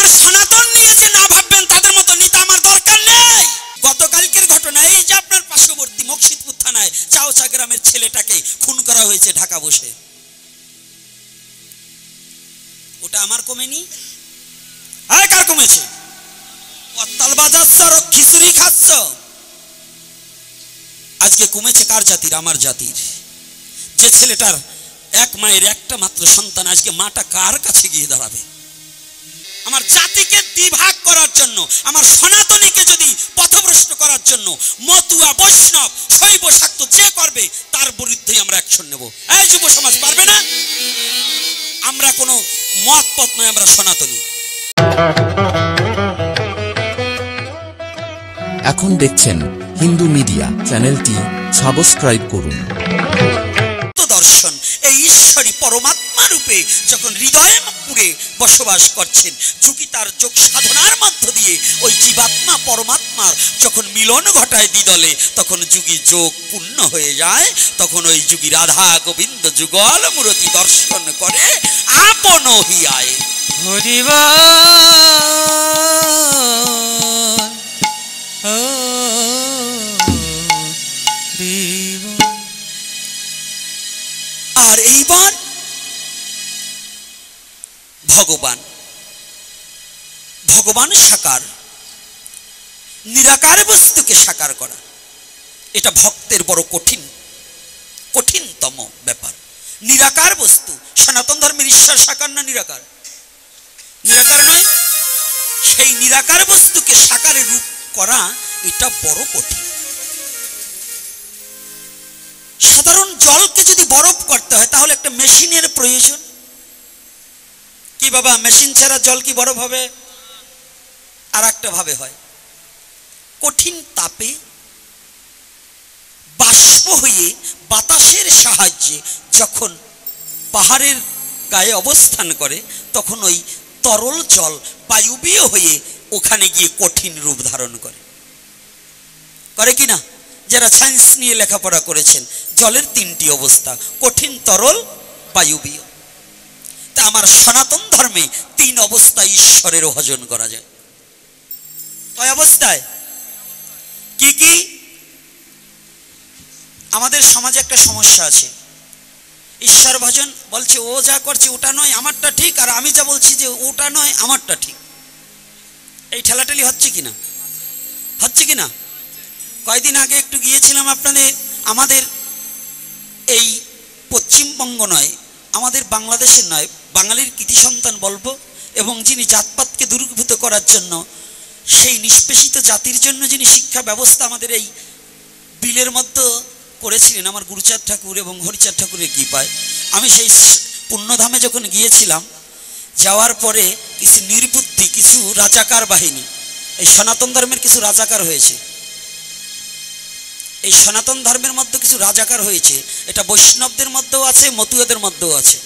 আর সনাতন নিয়ে যে না ভাববেন তাদের মতো নিতে আমার দরকার নেই। গতকালকের ঘটনা, এই যে আপনার পার্শ্ববর্তী মকসিদপুর থানায় চাওচা গ্রামের ছেলেটাকে খুন করা হয়েছে ঢাকা বসে, ওটা আমার কমেনি? আরে কার কমেছে? পত্তাল বাজাচ্ছ আর খিচুড়ি খাচ্ছ। আজকে কমেছে কার জাতির? আমার জাতির। যে ছেলেটার এক মায়ের একটা মাত্র সন্তান, আজকে মাটা কার কাছে গিয়ে দাঁড়াবে? আমার জাতিকে দ্বিভাগ করার জন্য, আমার সনাতনীকে যদি পথভ্রষ্ট করার জন্য মতুয়া, বৈষ্ণব, শৈব, শাক্ত যে করবে তার বিরুদ্ধেই আমরা অ্যাকশন নেব। এই যুব সমাজ পারবে না? আমরা কোনো মত পথ নয়, আমরা সনাতনী। এখন দেখছেন হিন্দু মিডিয়া চ্যানেলটি সাবস্ক্রাইব করুন। দর্শন এই ঈশ্বরী পরমাত্মা রূপে যখন হৃদয়ে পুরে বসবাস করছেন, ঝুঁকি তার যোগ সাধনার মধ্য দিয়ে ওই জীবাত্মা পরমাত্মার যখন মিলন ঘটায় দ্বিদলে, তখন যুগী যোগ পূর্ণ হয়ে যায়। তখন ওই যুগী রাধা গোবিন্দ যুগল মূরতি দর্শন করে আপন হিয়ায়। হরিবা আর এইবার ভগবান, ভগবান সাকার, নিরাকার বস্তুকে সাকার করা, এটা ভক্তের বড় কঠিনতম ব্যাপার। নিরাকার বস্তু, সনাতন ধর্মের ঈশ্বর সাকার না নিরাকার? নিরাকার নয়? সেই নিরাকার বস্তুকে সাকারে রূপ করা এটা বড় কঠিন। সাধারণ জলকে যদি বরফ করতে হয় তাহলে একটা মেশিনের প্রয়োজন। কি বাবা, মেশিন ছাড়া জল কি বরফ হবে? আর একটা ভাবে হয়, কঠিন তাপে বাষ্প হয়ে বাতাসের সাহায্যে যখন পাহাড়ের গায়ে অবস্থান করে, তখন ওই তরল জল বায়ুবীয় হয়ে ওখানে গিয়ে কঠিন রূপ ধারণ করে কি না? যারা সায়েন্স নিয়ে লেখাপড়া করেছেন, জলের তিনটি অবস্থা, কঠিন, তরল, বায়ুবীয়। তা আমার সনাতন ধর্মে তিন অবস্থায় ঈশ্বরের ভজন করা যায়। কয় অবস্থায়? কি কি? আমাদের সমাজে একটা সমস্যা আছে, ঈশ্বর ভজন বলছে ও যা করছে ওটা নয় আমারটা ঠিক, আর আমি যা বলছি যে ওটা নয় আমারটা ঠিক। এই ঠেলাঠেলি হচ্ছে কিনা? হচ্ছে কিনা? কয়েকদিন আগে একটু গিয়েছিলাম আপনাদের, আমাদের এই পশ্চিমবঙ্গ নয়, আমাদের বাংলাদেশের নয়, বাঙালির কৃতি সন্তান বলবো, এবং যিনি জাতপাতকে দূরীভূত করার জন্য, সেই নিষ্পেষিত জাতির জন্য যিনি শিক্ষা ব্যবস্থা আমাদের এই বিলের মধ্যে করেছিলেন, আমার গুরুচাঁদ ঠাকুর এবং হরিচাঁদ ঠাকুরের কৃপায়। আমি সেই পুণ্যধামে যখন গিয়েছিলাম, যাওয়ার পরে কিছু নির্বুদ্ধি, কিছু রাজাকার বাহিনী, এই সনাতন ধর্মের কিছু রাজাকার হয়েছে, এই সনাতন ধর্মের মধ্যে কিছু রাজাকার হয়েছে, এটা বৈষ্ণবদের মধ্যেও আছে, মতুয়াদের মধ্যেও আছে।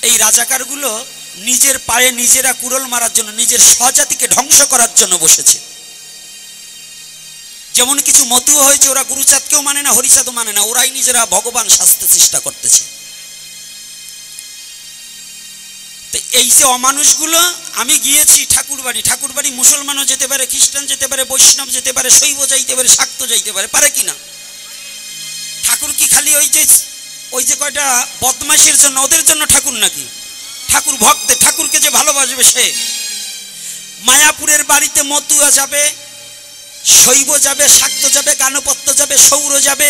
এই রাজাকারগুলো নিজের পায়ে নিজেরা কুড়োল মারার জন্য, নিজের স্বজাতিকে ধ্বংস করার জন্য বসেছে। যেমন কিছু মতুয়া হয়েছে, ওরা গুরুচাঁদকেও মানে না, হরিচাঁদও মানে না, ওরাই নিজেরা ভগবান সাজতে চেষ্টা করতেছে। এই যে অমানুষগুলো, আমি গিয়েছি ঠাকুরবাড়ি, ঠাকুরবাড়ি মুসলমানও যেতে পারে, খ্রিস্টান যেতে পারে, বৈষ্ণব যেতে পারে, শৈব যাইতে পারে, শাক্ত যাইতে পারে, পারে কিনা? ঠাকুর কি খালি ওই যে কয়টা বদমাইশের জন্য, ওদের জন্য ঠাকুর নাকি? ঠাকুর ভক্তের, ঠাকুরকে যে ভালোবাসবে সে। মায়াপুরের বাড়িতে মতুয়া যাবে, শৈব যাবে, শাক্ত যাবে, গানপত্য যাবে, সৌর যাবে,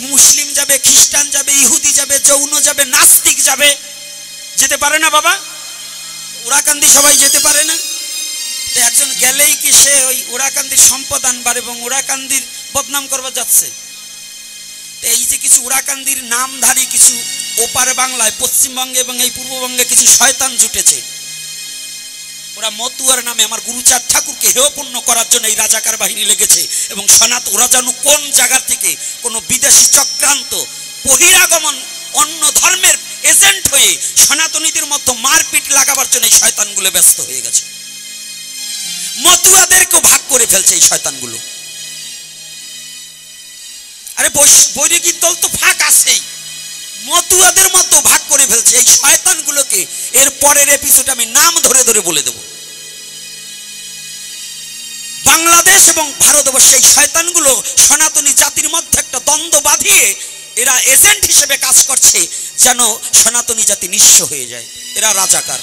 মুসলিম যাবে, খ্রিস্টান যাবে, ইহুদি যাবে, জৈন যাবে, নাস্তিক যাবে, যেতে পারে না বাবা? ওরাকান্দি সবাই যেতে পারে না? তো একজন গেলেই কি সে ওই ওরাকান্দির সম্পদ আনবার এবং ওরাকান্দির বদনাম করবার যাচ্ছে? এই যে কিছু ওরাকান্দির নামধারী কিছু ওপার বাংলায়, পশ্চিমবঙ্গে এবং এই পূর্ববঙ্গে কিছু শয়তান জুটেছে, ওরা মতুয়ার নামে আমার গুরুচাঁদ ঠাকুরকে হেয়পূর্ণ করার জন্য এই রাজাকার বাহিনী লেগেছে। এবং ওরা যেন কোন জায়গা থেকে কোনো বিদেশি চক্রান্ত, বহিরাগমন, অন্য ধর্মের এজেন্ট হয়ে সনাতনীদের মধ্যে মারপিট লাগাবার জন্য এই শয়তানগুলো ব্যস্ত হয়ে গেছে। মতুয়াদেরকেও ভাগ করে ফেলছে এই শয়তানগুলো। আরে বৈরাগীর দল তো ফাঁক আছেই, মতুয়াদের মতো ভাগ করে ফেলছে। এই শয়তানগুলোকে এর পরের এপিসোডে আমি নাম ধরে ধরে বলে দেব। বাংলাদেশ এবং ভারতবর্ষে এই শয়তানগুলো সনাতনী জাতির মধ্যে একটা দ্বন্দ্ব বাঁধিয়ে এরা এজেন্ট হিসেবে কাজ করছে, যেন সনাতনী জাতি নিঃস্ব হয়ে যায়। এরা রাজাকার।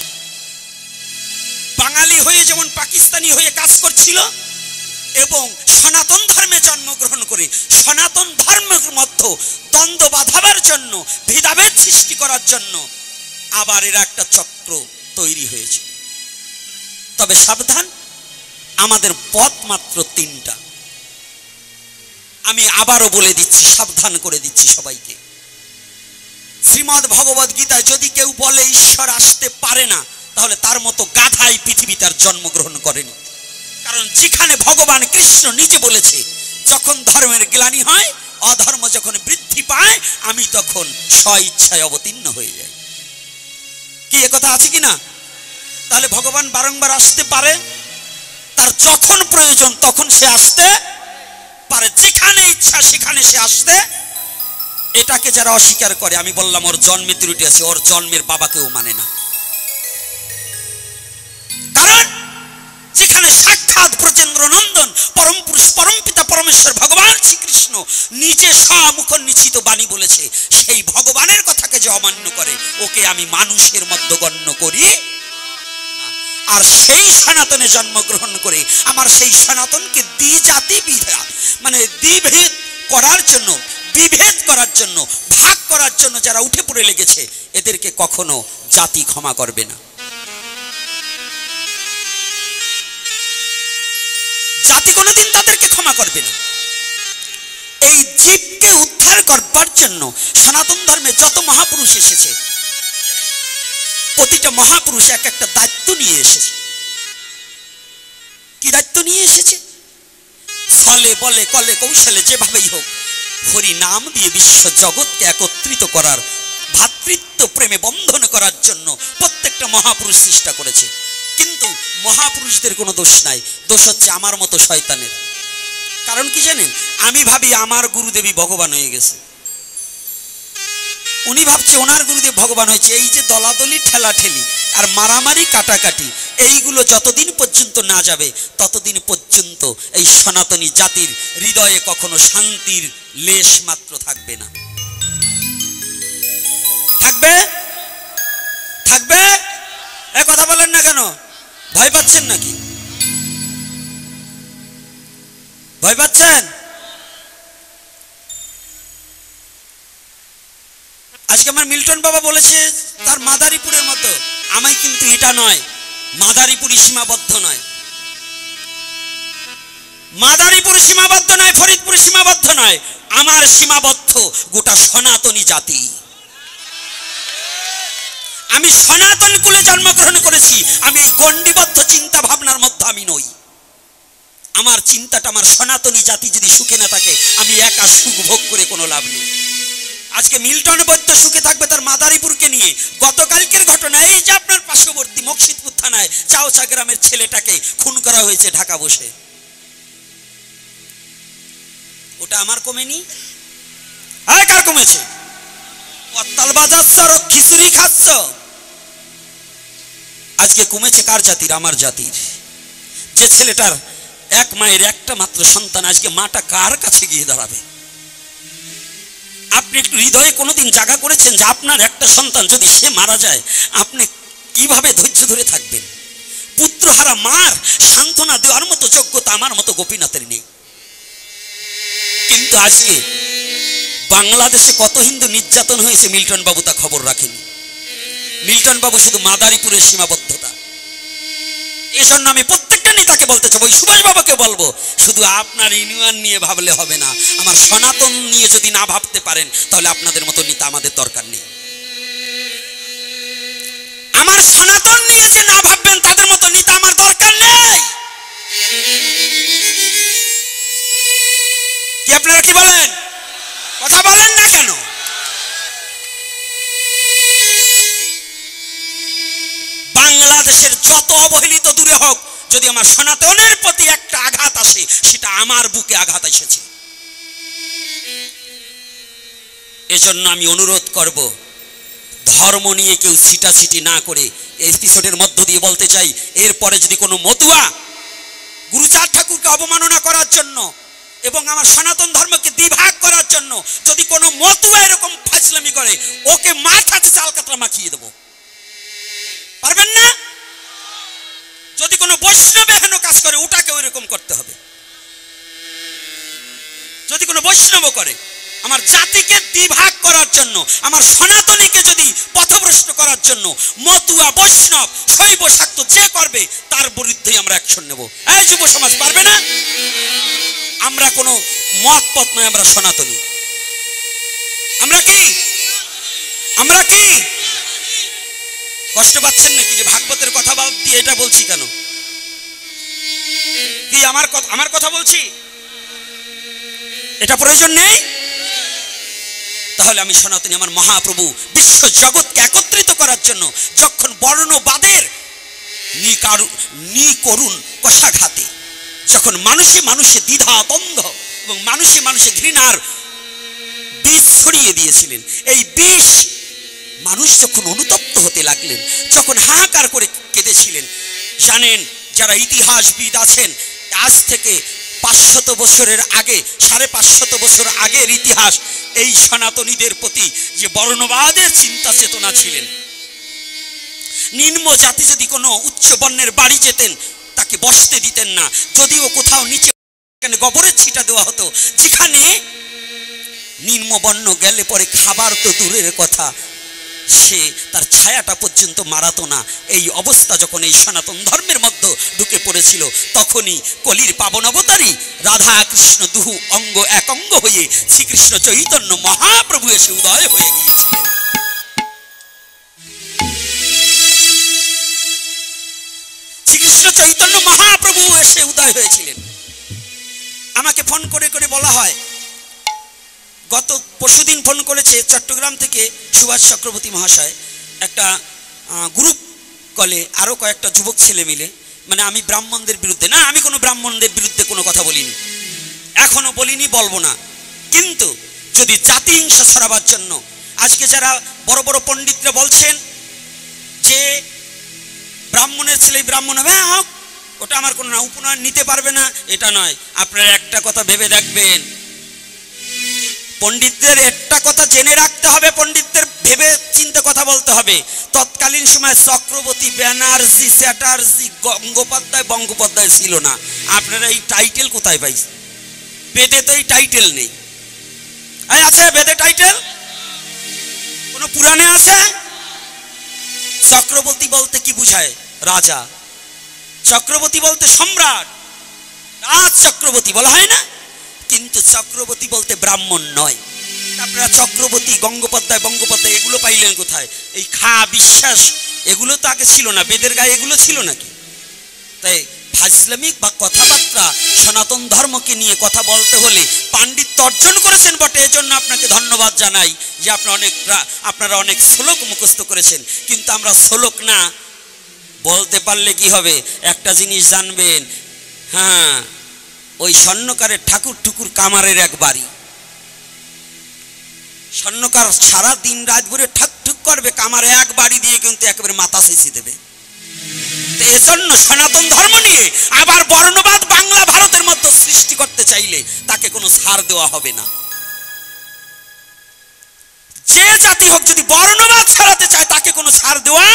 বাঙালি হয়ে যেমন পাকিস্তানি হয়ে কাজ করছিল, এবং সনাতন ধর্মে জন্মগ্রহণ করে সনাতন ধর্মের মধ্যে দ্বন্দ্ব বাঁধাবার জন্য, ভেদাভেদ সৃষ্টি করার জন্য আবার এরা একটা চক্র তৈরি হয়েছে। তবে সাবধান, আমাদের পথ মাত্র তিনটা। আমি আবারও বলে দিচ্ছি, সাবধান করে দিচ্ছি সবাইকে। শ্রীমদ্ ভগবদ গীতায় যদি কেউ বলে ঈশ্বর আসতে পারে না, তাহলে তার মতো গাধাই পৃথিবীতে আর জন্মগ্রহণ করেনি। কারণ যেখানে ভগবান কৃষ্ণ নিজে বলেছে, যখন ধর্মের গ্লানি হয়, অধর্ম যখন বৃদ্ধি পায়, আমি তখন স্বইচ্ছায় অবতীর্ণ হয়ে যাই। কি এ কথা আছে কিনা? তাহলে ভগবান বারংবার আসতে পারে, তার যখন প্রয়োজন তখন সে আসতে পারে, যেখানে ইচ্ছা সেখানে সে আসতে। এটাকে যারা অস্বীকার করে, আমি বললাম ওর জন্মে ত্রুটি আছে, ওর জন্মের বাবাকেও মানে না। কারণ যেখানে সাক্ষাৎ ব্রজেন্দ্র নন্দন পরম পুরুষ পরম পিতা পরমেশ্বর ভগবান শ্রীকৃষ্ণ নিজে স্বমুখনিশ্চিত বাণী বলেছে, সেই ভগবানের কথাকে যে অমান্য করে, ওকে আমি মানুষের মধ্যে গণ্য করি। আর সেই সনাতনে জন্মগ্রহণ করে আমার সেই সনাতনকে দ্বিজাতি বিভেদ, মানে দ্বিভেদ করার জন্য, বিভেদ করার জন্য, ভাগ করার জন্য যারা উঠে পড়ে লেগেছে, এদেরকে কখনো জাতি ক্ষমা করবে না। জাতি কোনোদিন তাদেরকে ক্ষমা করবে না। এই জীবকে উদ্ধার করবার জন্য সনাতন ধর্মে যত মহাপুরুষ এসেছে, প্রতিটা মহাপুরুষ এক একটা দায়িত্ব নিয়ে এসেছে। কি দায়িত্ব নিয়ে এসেছে? ছলে বলে কলে কৌশলে যেভাবেই হোক হরি নাম দিয়ে বিশ্ব জগৎকে একত্রিত করার, ভ্রাতৃত্ব প্রেমে বন্ধন করার জন্য প্রত্যেকটা মহাপুরুষ চেষ্টা করেছে। কিন্তু মহাপুরুষদের কোনো দোষ নাই, দোষ হচ্ছে আমার মতো শয়তানের। কারণ কি জানেন? আমি ভাবি আমার গুরুদেবই ভগবান হয়ে গেছে, উনি ভাবছে ওনার গুরুদেব ভগবান হয়েছে। এই যে দলাদলি, ঠেলাঠেলি আর মারামারি, কাটাকাটি, এইগুলো যতদিন পর্যন্ত না যাবে, ততদিন পর্যন্ত এই সনাতনী জাতির হৃদয়ে কখনো শান্তির লেশ মাত্র থাকবে না। থাকবে? থাকবে? এ কথা বলেন না কেন? ভয় পাচ্ছেন নাকি? ভয় পাচ্ছেন? আজকে আমার মিল্টন বাবা বলেছে তার মাদারীপুরের মতো, আমি কিন্তু এটা নয়, মাদারীপুরই সীমাবদ্ধ নয়, মাদারীপুর সীমাবদ্ধ নয়, ফরিদপুর সীমাবদ্ধ নয়, আমার সীমাবদ্ধ গোটা সনাতনী জাতি। আমি সনাতন কুলে জন্মগ্রহণ করেছি, আমি এই গণ্ডিবদ্ধ চিন্তা ভাবনার মধ্যে আমি নই। আমার চিন্তাটা, আমার সনাতনী জাতি যদি সুখে না থাকে, আমি একা সুখ ভোগ করে কোনো লাভ নেই। আজকে মিল্টন বৈদ্য সুখে থাকবে তার মাদারীপুরকে নিয়ে। গতকালকের ঘটনা, এই যে আপনার পার্শ্ববর্তী মকসিদপুর থানায় চাওচা গ্রামের ছেলেটাকে খুন করা হয়েছে ঢাকা বসে, ওটা আমার কমেনি? হ্যাঁ, কার কমেছে? পত্তাল বাজাচ্ছ আর খিচুড়ি খাচ্ছ। আজকে কমেছে কার জাতির? আমার জাতির। যে ছেলেটার এক মায়ের একটা মাত্র সন্তান, আজকে মাটা কার কাছে গিয়ে দাঁড়াবে? আপনি একটু হৃদয়ে কোনোদিন জায়গা করেছেন যে আপনার একটা সন্তান যদি সে মারা যায়, আপনি কিভাবে ধৈর্য ধরে থাকবেন? পুত্রহারা মার সান্ত্বনা দেওয়ার মতো যোগ্যতা আমার মতো গোপীনাথের নেই। কিন্তু আজকে বাংলাদেশে কত হিন্দু নির্যাতন হয়েছে মিল্টন বাবু তা খবর রাখেনি। মিল্টন বাবু শুধু মাদারীপুরের সীমাবদ্ধতা। এজন্য আমি প্রত্যেকটা নেতাকে বলতে চাই, ওই সুভাষ বাবাকে বলবো, শুধু আপনার ইউনিয়ন নিয়ে ভাবলে হবে না, আমার সনাতন নিয়ে যদি না ভাবতে পারেন, তাহলে আপনাদের মতো নেতা আমাদের দরকার নেই। আমার সনাতন নিয়ে যে না ভাববেন, তাদের মতো নেতা আমার দরকার নেই। কি আপনারা কি বলেন? কথা বলেন না কেন? বাংলাদেশের যত অবহেলিত দূরে হোক, যদি আমার সনাতনের প্রতি একটা আঘাত আসে, সেটা আমার বুকে আঘাত এসেছে। এজন্য আমি অনুরোধ করব, ধর্ম নিয়ে কেউ ছিটাছিটি না করে এই এপিসোডের মধ্য দিয়ে বলতে চাই, এরপরে যদি কোনো মতুয়া গুরুচাঁদ ঠাকুরকে অবমাননা করার জন্য এবং আমার সনাতন ধর্মকে দ্বিভাগ করার জন্য যদি কোনো মতুয়া এরকম ফাজলামি করে, ওকে মাথাতে চাল কাতরা মাখিয়ে দেব। পারবেন না? যদি কোনো বৈষ্ণব হেন কাজ করে, ওটাকে ওইরকম করতে হবে। যদি কোনো বৈষ্ণব করে আমার জাতিকে দ্বিভাগ করার জন্য, আমার সনাতনীকে যদি পথভ্রষ্ট করার জন্য, মতুয়া, বৈষ্ণব, শৈব, শাক্ত যে করবে তার বিরুদ্ধেই আমরা অ্যাকশন নেব। এই যুব সমাজ পারবে না? আমরা কোনো মত পথ নয়, আমরা সনাতনী। আমরা কি? আমরা কি? কষ্ট পাচ্ছেন নাকি যে ভাগবতের কথা বাদ দিয়ে এটা বলছি কেন? কি আমার কথা বলছি? এটা প্রয়োজন নেই? তাহলে আমি সনাতনী, আমার মহাপ্রভু বিশ্ব জগৎকে একত্রিত করার জন্য যখন বর্ণবাদের নিকরুণ কষাঘাতে, যখন মানুষে মানুষে দ্বিধা দ্বন্দ্ব এবং মানুষে মানুষে ঘৃণার বীজ ছড়িয়ে দিয়েছিলেন, এই বিষ মানুষ যখন অনুতপ্ত হতে লাগলেন, যখন হাহাকার করে কেঁদেছিলেন, জানেন যারা ইতিহাসবিদ আছেন, আজ থেকে 500 বছরের আগে, 550 বছর আগের ইতিহাস, এই সনাতনীদের প্রতি যে বর্ণবাদের চিন্তা চেতনা ছিলেন। নিম্ন জাতি যদি কোনো উচ্চ বর্ণের বাড়ি যেতেন, তাকে বসতে দিতেন না, যদিও কোথাও নিচে গোবরের ছিটা দেওয়া হতো, যেখানে নিম্ন বর্ণ গেলে পরে খাবার তো দূরের কথা, সে তার ছায়াটা পর্যন্ত মারাতো না। এই অবস্থা যখন এই সনাতন ধর্মের মধ্যে ঢুকে পড়েছিল, তখনই কলির পাবন অবতারী রাধা কৃষ্ণ দুহু অঙ্গ এক অঙ্গ হয়ে শ্রীকৃষ্ণ চৈতন্য মহাপ্রভু এসে উদয় হয়ে গিয়েছিলেন। শ্রীকৃষ্ণ চৈতন্য মহাপ্রভু এসে উদয় হয়েছিলেন। আমাকে ফোন করে করে বলা হয়, গত পরশুদিন ফোন করেছে চট্টগ্রাম থেকে সুভাষ চক্রবর্তী মহাশয়, একটা গ্রুপ কলে আরও কয়েকটা যুবক ছেলে মিলে, মানে আমি ব্রাহ্মণদের বিরুদ্ধে না, আমি কোনো ব্রাহ্মণদের বিরুদ্ধে কোনো কথা বলিনি, এখনো বলিনি, বলবো না, কিন্তু যদি জাতি হিংসা ছড়াবার জন্য আজকে যারা বড় বড় পণ্ডিতরা বলছেন যে ব্রাহ্মণের ছেলে ব্রাহ্মণ হবে, ওটা আমার কোনো না, উপনয়ন নিতে পারবে না, এটা নয়। আপনারা একটা কথা ভেবে দেখবেন, পণ্ডিতদের একটা কথা জেনে রাখতে হবে, পণ্ডিতদের ভেবে চিন্তে কথা বলতে হবে। তৎকালীন সময় চক্রবর্তী, ব্যানার্জি, চ্যাটার্জি, গঙ্গোপাধ্যায়, বঙ্গোপাধ্যায় ছিল না। আপনারা এই টাইটেল কোথায় পাইছেন? বেদে তো এই টাইটেল নেই। আছে বেদে টাইটেল? কোন পুরাণে আছে? চক্রবর্তী বলতে কি বুঝায়? রাজা। চক্রবর্তী বলতে সম্রাট, রাজ চক্রবর্তী বলা হয় না? কিন্তু চক্রবর্তী বলতে ব্রাহ্মণ নয়। আপনারা চক্রবর্তী, গঙ্গোপাধ্যায়, বঙ্গোপাধ্যায় এগুলো পাইলেন কোথায়? এই খা বিশ্বাস এগুলো তো আগে ছিল না, বেদের গায়ে এগুলো ছিল নাকি? তাই ফাজলামিক বা কথাবার্তা সনাতন ধর্মকে নিয়ে কথা বলতে হলে পাণ্ডিত্য অর্জন করেছেন বটে, এজন্য আপনাকে ধন্যবাদ জানাই যে আপনারা অনেক শ্লোক মুখস্থ করেছেন, কিন্তু আমরা শ্লোক না বলতে পারলে কি হবে? একটা জিনিস জানবেন, হ্যাঁ, ওই স্বর্ণকারের ঠাকুর টুকুর কামারের এক বাড়ি, স্বর্ণকার সারা দিন রাত ভরে ঠাক ঠুক করবে, কামার এক বাড়ি দিয়ে কিন্তু একেবারে মাথা শেষে দেবে। এজন্য সনাতন ধর্ম নিয়ে আবার বর্ণবাদ বাংলা ভারতের মধ্যে সৃষ্টি করতে চাইলে তাকে কোনো ছাড় দেওয়া হবে না। যে জাতি হোক যদি বর্ণবাদ ছড়াতে চায় তাকে কোনো ছাড় দেওয়া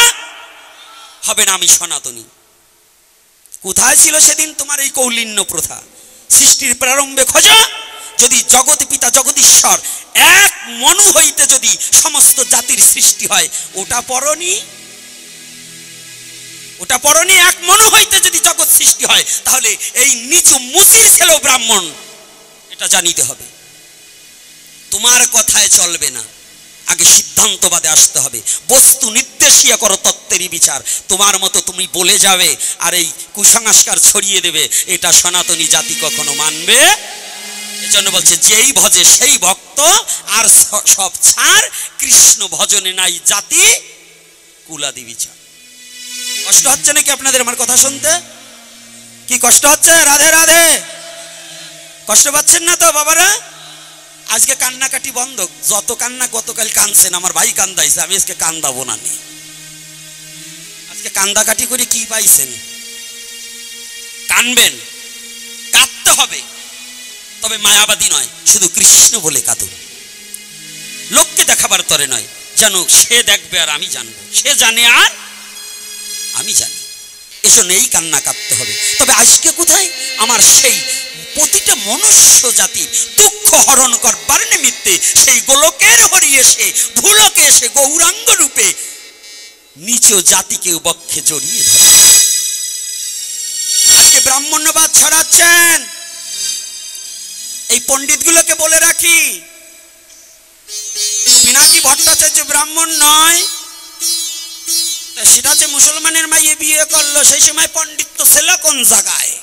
হবে না। আমি সনাতনী। কোথায় ছিল সেদিন তোমার এই কৌলিন্য প্রথা? সৃষ্টির প্রারম্ভে খোঁজা, যদি জগৎ পিতা জগদীশ্বর এক মনু হইতে যদি সমস্ত জাতির সৃষ্টি হয়, ওটা পড়নি? ওটা পড়নি? এক মনু হইতে যদি জগৎ সৃষ্টি হয়, তাহলে এই নিচু মুচির ছেলেও ব্রাহ্মণ, এটা জানিতে হবে। তোমার কথায় চলবে না, আগে সিদ্ধান্তবাদে আসতে হবে। বস্তু নির্দেশিয়া করো তত্ত্বেরই বিচার। তোমার মতো তুমি বলে যাবে আর এই কুসংস্কার ছড়িয়ে দেবে, এটা সনাতনী জাতি কখনো মানবে। এজন্য বলছে, যেই ভজে সেই ভক্ত, আর সব ছাড়, কৃষ্ণ ভজনে নাই জাতি কুলাদি বিচার। কষ্ট হচ্ছে নাকি আপনাদের আমার কথা শুনতে? কি কষ্ট হচ্ছে? রাধে রাধে। কষ্ট পাচ্ছেন না তো বাবারা? আজকে কান্নাকাটি বন্ধ, যত কান্না গতকাল কানছেন, আমার ভাই কান্দাইছে, আমি আজকে কান্দাবো না। আজকে কান্দাকাটি করে কি পাইছেন? কানবেন, কাঁদতে হবে, তবে মায়াবাদী নয়, শুধু কৃষ্ণ বলে কাঁদুন। লোককে দেখাবার তরে নয়, যেন সে দেখবে আর আমি জানবো, সে জানে আর আমি জানি, এজন্য এই কান্না কাঁদতে হবে। তবে আজকে কোথায় আমার সেই প্রতিটা মনুষ্য জাতির দুঃখ হরণ করবার নিমিত্তে সেই গোলকের হরি এসে ভুলকে এসে গৌরাঙ্গ রূপে নিজ জাতিকে বক্ষে জড়িয়ে ধরে আজকে ব্রাহ্মণ্যবাদ ছড়াচ্ছেন। এই পণ্ডিতগুলোকে বলে রাখি, পিনাকি ভট্টাচার্য ব্রাহ্মণ নয়, সেটা যে মুসলমানের মাইয়ে বিয়ে করলো, সেই সময় পণ্ডিত্য ছিল কোন জায়গায়?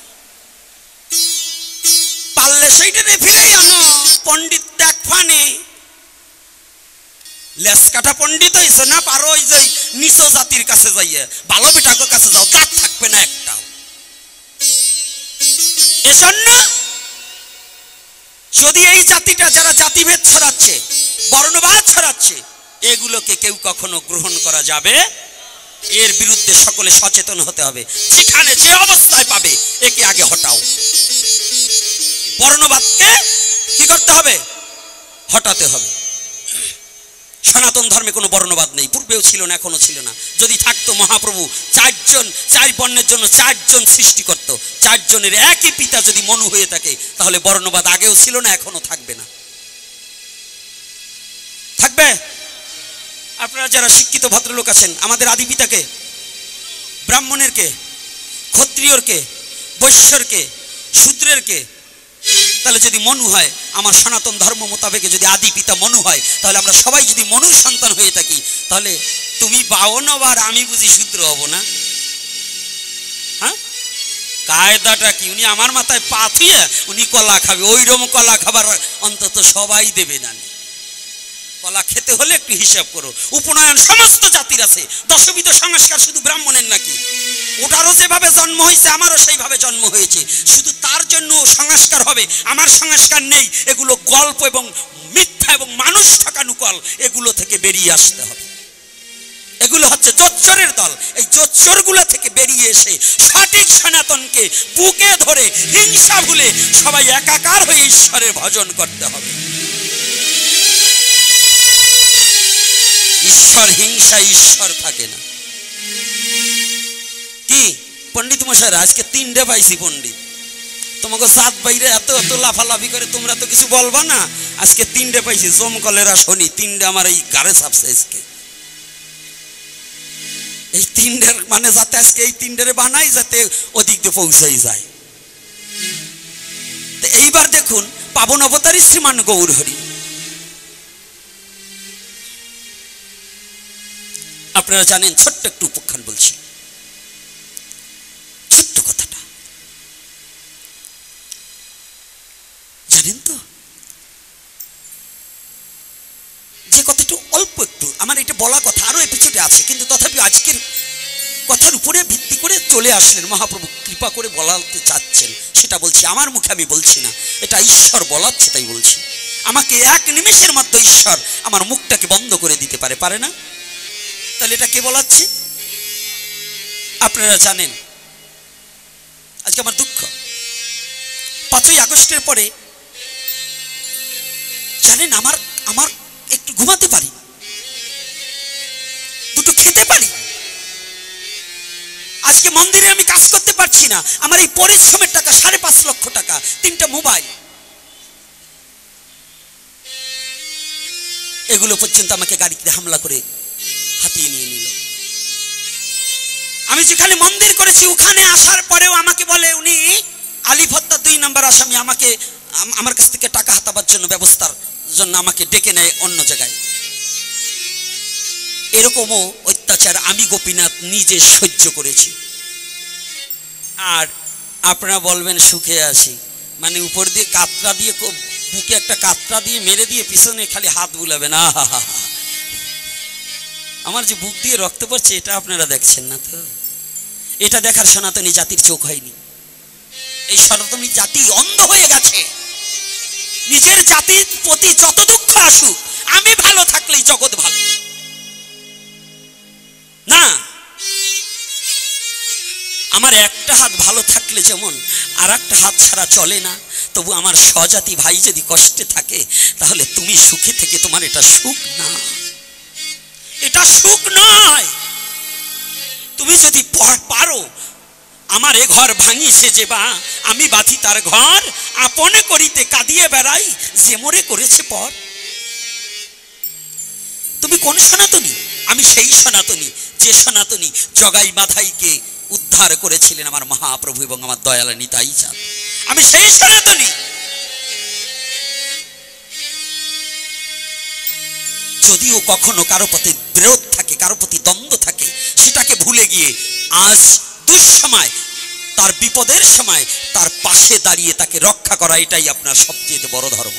পারলে সেইটারে ফিরে আনো। পণ্ডিত দেখ ফানে লেস কাটা পণ্ডিত হয়েছে না, পারো ওই যে নিচ জাতির কাছে যাইয়ে ভালো বেটাকে কাছে যাও, তার থাকবে না একটাও। এজন্য যদি এই জাতিটা যারা জাতিভেদ ছড়াচ্ছে, বর্ণবাদ ছড়াচ্ছে, এগুলোকে কেউ কখনো গ্রহণ করা যাবে, এর বিরুদ্ধে সকলে সচেতন হতে হবে। যেখানে যে অবস্থায় পাবে একে আগে হটাও। বর্ণবাদকে কি করতে হবে? হটাতে হবে। সনাতন ধর্মে কোনো বর্ণবাদ নেই, পূর্বেও ছিল না, এখনো ছিল না। যদি থাকতো, মহাপ্রভু চার বর্ণের জন্য 4 জন সৃষ্টি করত। 4 জনের একই পিতা যদি মনু হয়ে থাকে, তাহলে বর্ণবাদ আগেও ছিল না, এখনো থাকবে না। থাকবে? আপনারা যারা শিক্ষিত ভদ্রলোক আছেন, আমাদের আদি পিতাকে, ব্রাহ্মণের কে, ক্ষত্রিয়র কে, বৈশ্যর কে, শূদ্রের কে? তাহলে যদি মনু হয়, আমার সনাতন ধর্ম মোতাবেক যদি আদি পিতা মনু হয়, তাহলে আমরা সবাই যদি মনুর সন্তান হয়ে থাকি, তাহলে তুমি বাহন আর আমি বুঝি শূদ্র হব না? হ্যাঁ, কায়দাটা কি? উনি আমার মাথায় পা থুয়ে উনি কলা খাবে, ওইরকম কলা খাবার অন্তত সবাই দেবে না। কলা খেতে হলে একটু হিসাব করো। উপনয়ন সমস্ত জাতির আছে, দশবিধ সংস্কার শুধু ব্রাহ্মণের নাকি? ওটারও যেভাবে জন্ম হয়েছে, আমারও সেইভাবে জন্ম হয়েছে, শুধু তার জন্য সংস্কার হবে, আমার সংস্কার নেই। এগুলো গল্প এবং মিথ্যা এবং মানুষ ঠকানো কল, এগুলো থেকে বেরিয়ে আসতে হবে। এগুলো হচ্ছে জোচ্চরের দল। এই জোচ্চরগুলো থেকে বেরিয়ে এসে সঠিক সনাতনকে বুকে ধরে হিংসা ভুলে সবাই একাকার হয়ে ঈশ্বরের ভজন করতে হবে। ঈশ্বর হিংসা, ঈশ্বর থাকে না। কি পণ্ডিত মশাইরা, আজকে 3টে পাইছি পণ্ডিত। তোমাকে জাত বাইরে এত এত লাফালাফি করে, তোমরা তো কিছু বলবা না। আজকে 3টে পাইছি, জমকলেরা শনি 3টে আমার এই গাড়ে ছাপছে আজকে। এই 3টের মানে যাতে আজকে এই 3টেরে বানাই, যাতে ওদিক দিয়ে পৌঁছাই যায়। এইবার দেখুন, পাবন অবতারী শ্রীমান গৌর হরি। আপনারা জানেন, ছোট্ট একটু উপাখ্যান বলছি, ছোট্ট কথাটা জানেন তো? যে কথাটা অল্প একটু আমার এটা বলা কথা, আরো এপিসোডে আছে, কিন্তু তথাপি আজকের কথার উপরে ভিত্তি করে চলে আসলেন মহাপ্রভু, কৃপা করে বলাতে চাচ্ছেন, সেটা বলছি। আমার মুখে আমি বলছি না, এটা ঈশ্বর বলাচ্ছে, তাই বলছি। আমাকে 1 নিমেষের মধ্যে ঈশ্বর আমার মুখটাকে বন্ধ করে দিতে পারে, পারে না? তাহলে এটা কে বলাচ্ছে? আপনারা জানেন, আজকে আমার দুঃখ, 5ই আগস্টের পরে জানেন আমার একটু ঘুমাতে পারি, দুটো খেতে পারি। আজকে মন্দিরে আমি কাজ করতে পারছি না, আমার এই পরিশ্রমের টাকা 5.5 লক্ষ টাকা, 3টা মোবাইল, এগুলো পর্যন্ত আমাকে গাড়িতে হামলা করে হাতিয়ে নিয়ে নিল। আমি যেখানে মন্দির করেছি ওখানে আসার পরেও আমাকে বলে উনি আলিফ হত্যার 2 নম্বর আসামি, আমাকে আমার কাছ থেকে টাকা হাতাবার জন্য, ব্যবস্থার জন্য আমাকে ডেকে নেয় অন্য জায়গায়। এরকমও অত্যাচার আমি গোপীনাথ নিজে সহ্য করেছি। আর আপনারা বলবেন সুখে আছি, মানে উপর দিয়ে কাতরা দিয়ে, বুকে একটা কাতরা দিয়ে মেরে দিয়ে পিছনে খালি হাত বুলাবেন। আহা, আমার যে বুক দিয়ে রক্ত পড়ছে, এটা আপনারা দেখছেন না তো? এটা দেখার সনাতনী জাতির চোখ হয়নি। এই সনাতনী জাতি অন্ধ হয়ে গেছে। নিজের জাতির প্রতি যত দুঃখ আসুক, আমি ভালো থাকলেই জগৎ ভালো না। আমার একটা হাত ভালো থাকলে যেমন আর একটা হাত ছাড়া চলে না, তবু আমার স্বজাতি ভাই যদি কষ্টে থাকে তাহলে তুমি সুখে থেকে তোমার এটা সুখ না, এটা সুখ নয়। তুমি যদি পারো, আমার এ ঘর ভাঙিছে যে বা আমি বাঁধি তার ঘর, আপনে করিতে কাঁদিয়ে বেড়াই যে মোরে করেছে পর। তুমি কোন সনাতনী? আমি সেই সনাতনী যে সনাতনী জগাই মাধাইকে উদ্ধার করেছিলেন আমার মহাপ্রভু এবং আমার দয়াল নিতাই চাঁদ। আমি সেই সনাতনী। যদিও কখনো কারো প্রতি বিরোধ থাকে, কারো প্রতি দ্বন্দ্ব থাকে, সেটাকে ভুলে গিয়ে আজ দুঃসময়, তার বিপদের সময় তার পাশে দাঁড়িয়ে তাকে রক্ষা করা, এটাই আপনার সবচেয়ে বড় ধর্ম।